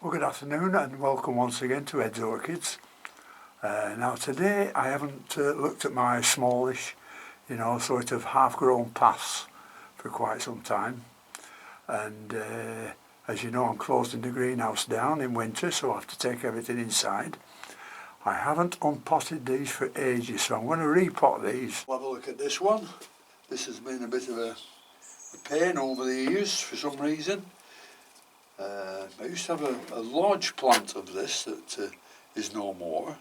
Well, good afternoon and welcome once again to Ed's Orchids. Now today I haven't looked at my smallish, sort of half-grown paths for quite some time. And as you know, I'm closing the greenhouse down in winter, so I have to take everything inside. I haven't unpotted these for ages, so I'm going to repot these. We'll have a look at this one. This has been a bit of a pain over the years for some reason. I used to have a large plant of this that is no more,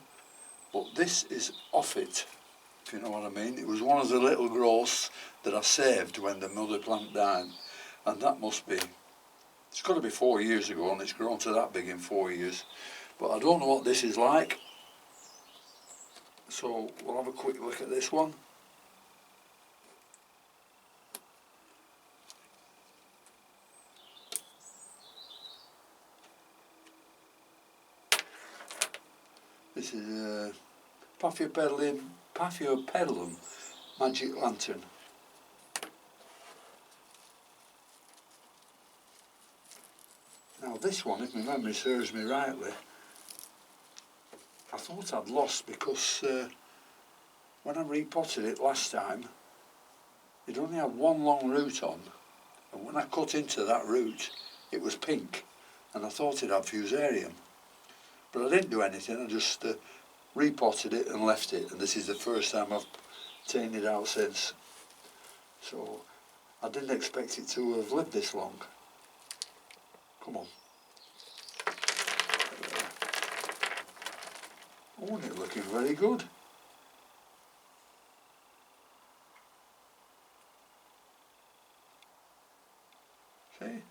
but this is off it, if you know what I mean. It was one of the little growths that I saved when the mother plant died, and that must be, it's got to be 4 years ago, and it's grown to that big in 4 years. But I don't know what this is like, so we'll have a quick look at this one. This is Paphiopedilum magic lantern. Now this one, if my memory serves me rightly, I thought I'd lost because when I repotted it last time, it only had one long root on, and when I cut into that root, it was pink, and I thought it had fusarium. But I didn't do anything, I just repotted it and left it, and this is the first time I've taken it out since. So I didn't expect it to have lived this long. Come on. Oh, it's looking very good. See?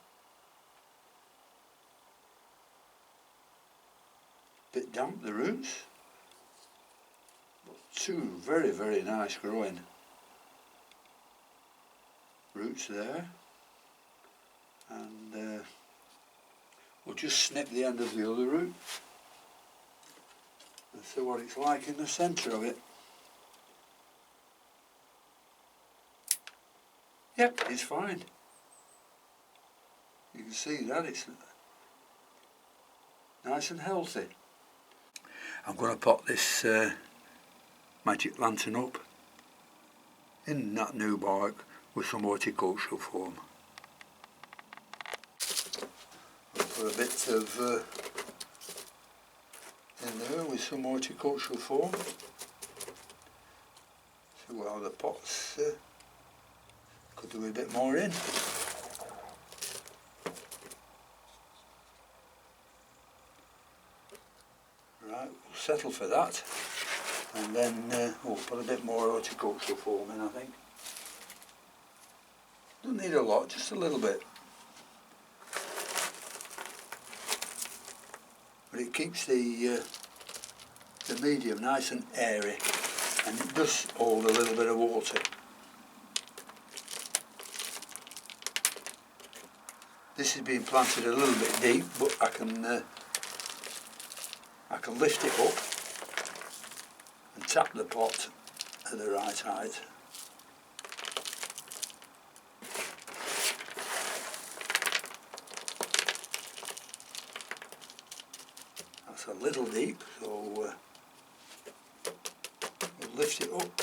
Bit damp, the roots, but two very, very nice growing roots there, and we'll just snip the end of the other root and see what it's like in the centre of it. Yep, it's fine. You can see that it's nice and healthy. I'm going to pot this magic lantern up in that new bark with some horticultural foam. I'll put a bit of in there with some horticultural foam. See what other pots could do a bit more in. Right, we'll settle for that, and then we'll put a bit more horticultural foam in, I think. Don't need a lot, just a little bit. But it keeps the medium nice and airy, and it does hold a little bit of water. This is being planted a little bit deep, but I can lift it up and tap the pot at the right height. That's a little deep, so we'll lift it up,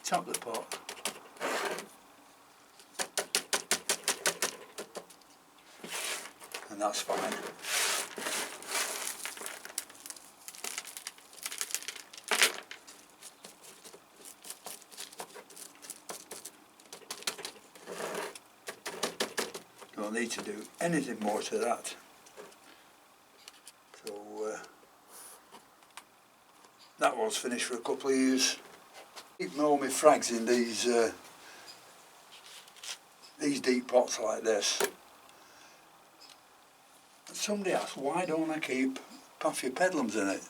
tap the pot, and that's fine. Don't need to do anything more to that. So that one's finished for a couple of years. Keep all my frags in these deep pots like this. And somebody asked, why don't I keep Paphiopedilums in it?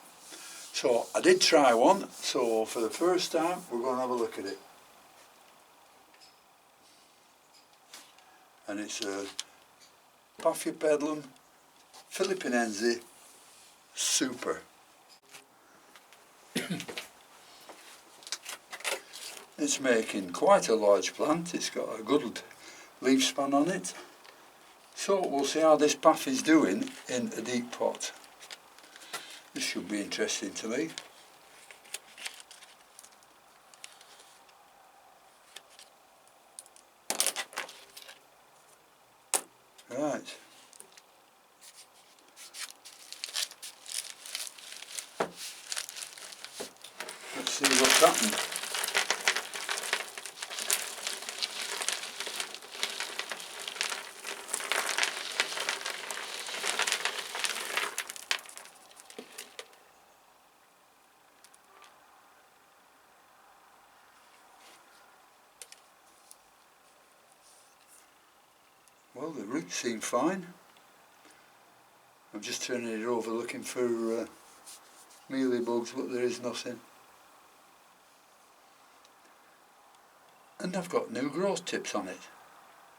So I did try one, so for the first time we're going to have a look at it. And it's a Paphiopedilum Philippine super. It's making quite a large plant. It's got a good leaf span on it. So we'll see how this path is doing in a deep pot. This should be interesting to me. Right. Let's see what's happened. Well, the roots seem fine. I'm just turning it over looking for mealy bugs, but there is nothing. And I've got new growth tips on it.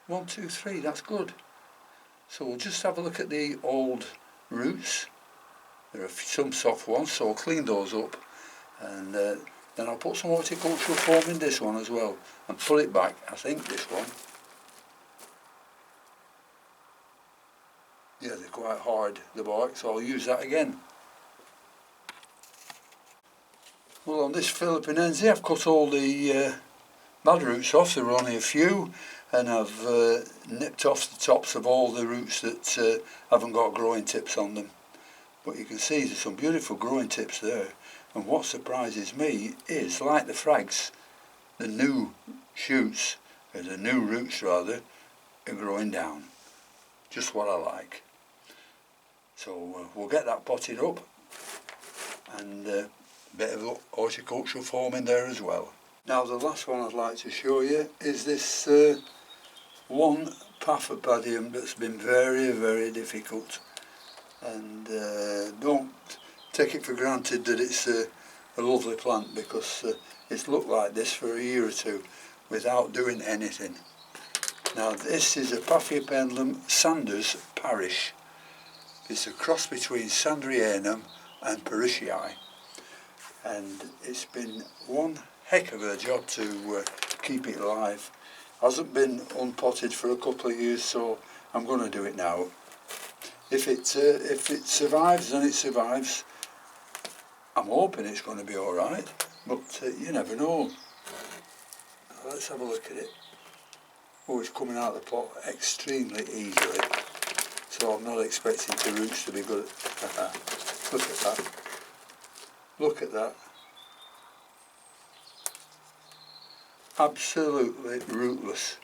1, 2, 3, that's good. So we'll just have a look at the old roots. There are some soft ones, so I'll clean those up, and then I'll put some horticultural foam in this one as well and pull it back. I think this one. Yeah, they're quite hard, the bark, so I'll use that again. Well, on this Philippine I've cut all the bad roots off. There were only a few, and I've nipped off the tops of all the roots that haven't got growing tips on them. But you can see there's some beautiful growing tips there, and what surprises me is, like the frags, the new shoots, or the new roots rather, are growing down. Just what I like. So we'll get that potted up, and a bit of horticultural foam in there as well. Now the last one I'd like to show you is this one Paphopadium that's been very, very difficult. And don't take it for granted that it's a lovely plant, because it's looked like this for a year or two without doing anything. Now this is a Paphiopedilum Sanders Parish. It's a cross between Sandrianum and Parishii, and it's been one heck of a job to keep it alive. Hasn't been unpotted for a couple of years, so I'm going to do it now. If it survives, then it survives. I'm hoping it's going to be all right, but you never know. Let's have a look at it. Oh, it's coming out of the pot extremely easily, so I'm not expecting the roots to be good. Look at that. Look at that. Absolutely rootless.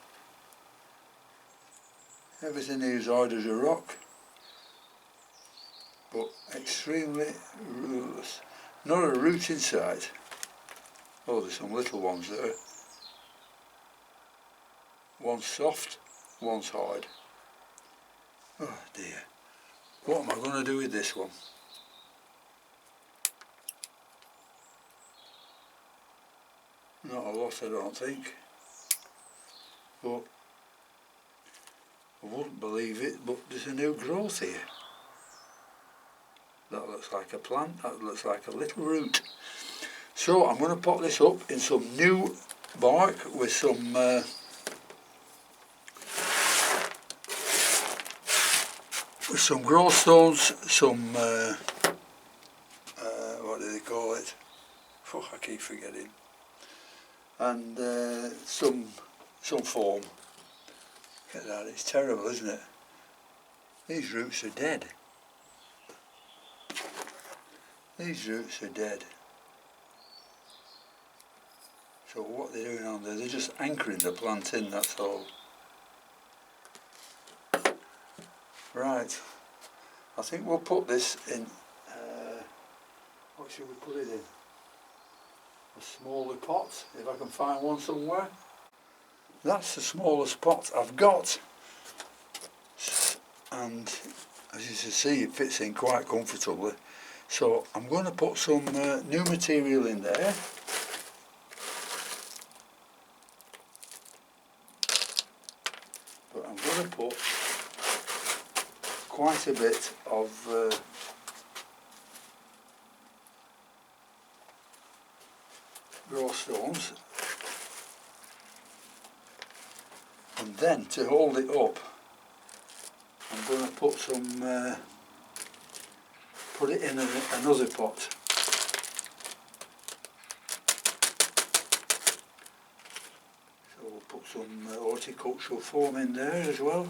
Everything here is hard as a rock, but extremely rootless. Not a root in sight. Oh, there's some little ones there. One's soft, one's hard. Oh dear. What am I going to do with this one? Not a lot, I don't think. But I wouldn't believe it, but there's a new growth here. That looks like a plant, that looks like a little root. So I'm going to pot this up in some new bark with some growth stones, some what do they call it? Oh, I keep forgetting. And some foam. Look at that, it's terrible, isn't it? These roots are dead. These roots are dead. So what they're doing on there, they're just anchoring the plant in, that's all. Right, I think we'll put this in, what should we put it in? A smaller pot, if I can find one somewhere. That's the smallest pot I've got, and as you can see it fits in quite comfortably. So I'm going to put some new material in there. But I'm going to put quite a bit of growth stones, and then to hold it up I'm going to put it in another pot. So we'll put some horticultural foam in there as well.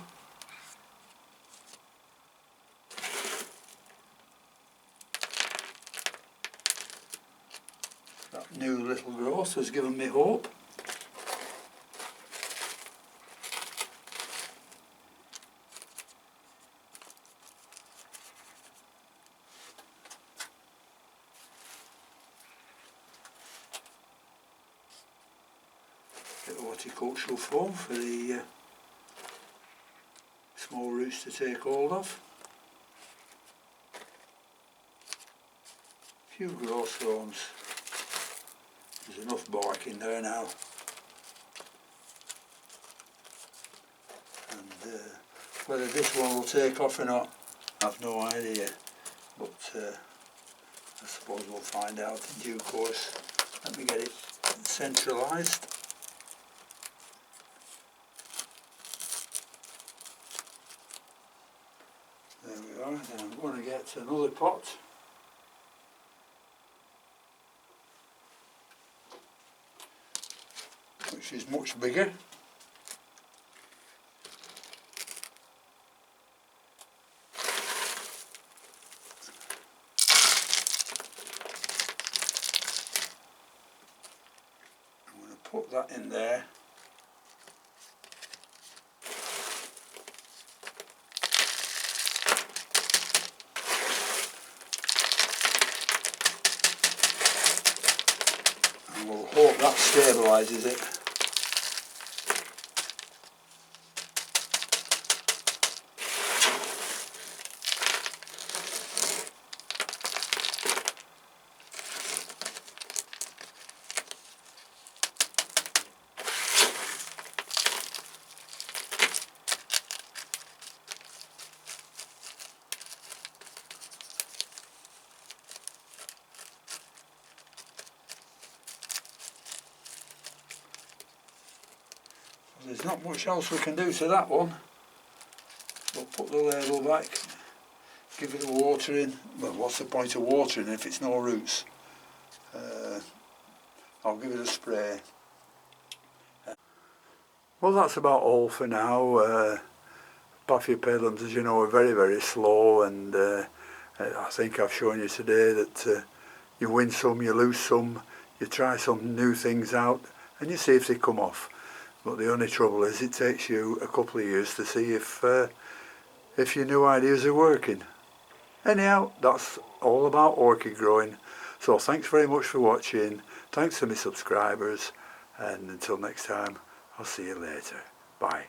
That new little growth has given me hope. Bit of horticultural foam for the small roots to take hold of. A few growth zones. There's enough bark in there now. And whether this one will take off or not, I've no idea. But I suppose we'll find out in due course. Let me get it centralised. There we are. Then I'm going to get another pot. Which is much bigger. I'm going to put that in there. And we'll hope that stabilises it. There's not much else we can do to that one. We'll put the label back, give it a watering. Well, what's the point of watering if it's no roots? I'll give it a spray. Well, that's about all for now. Paphiopedilums, as you know, are very, very slow, and I think I've shown you today that you win some, you lose some, you try some new things out, and you see if they come off. But the only trouble is it takes you a couple of years to see if your new ideas are working. Anyhow, that's all about orchid growing. So thanks very much for watching. Thanks to my subscribers, and until next time, I'll see you later. Bye.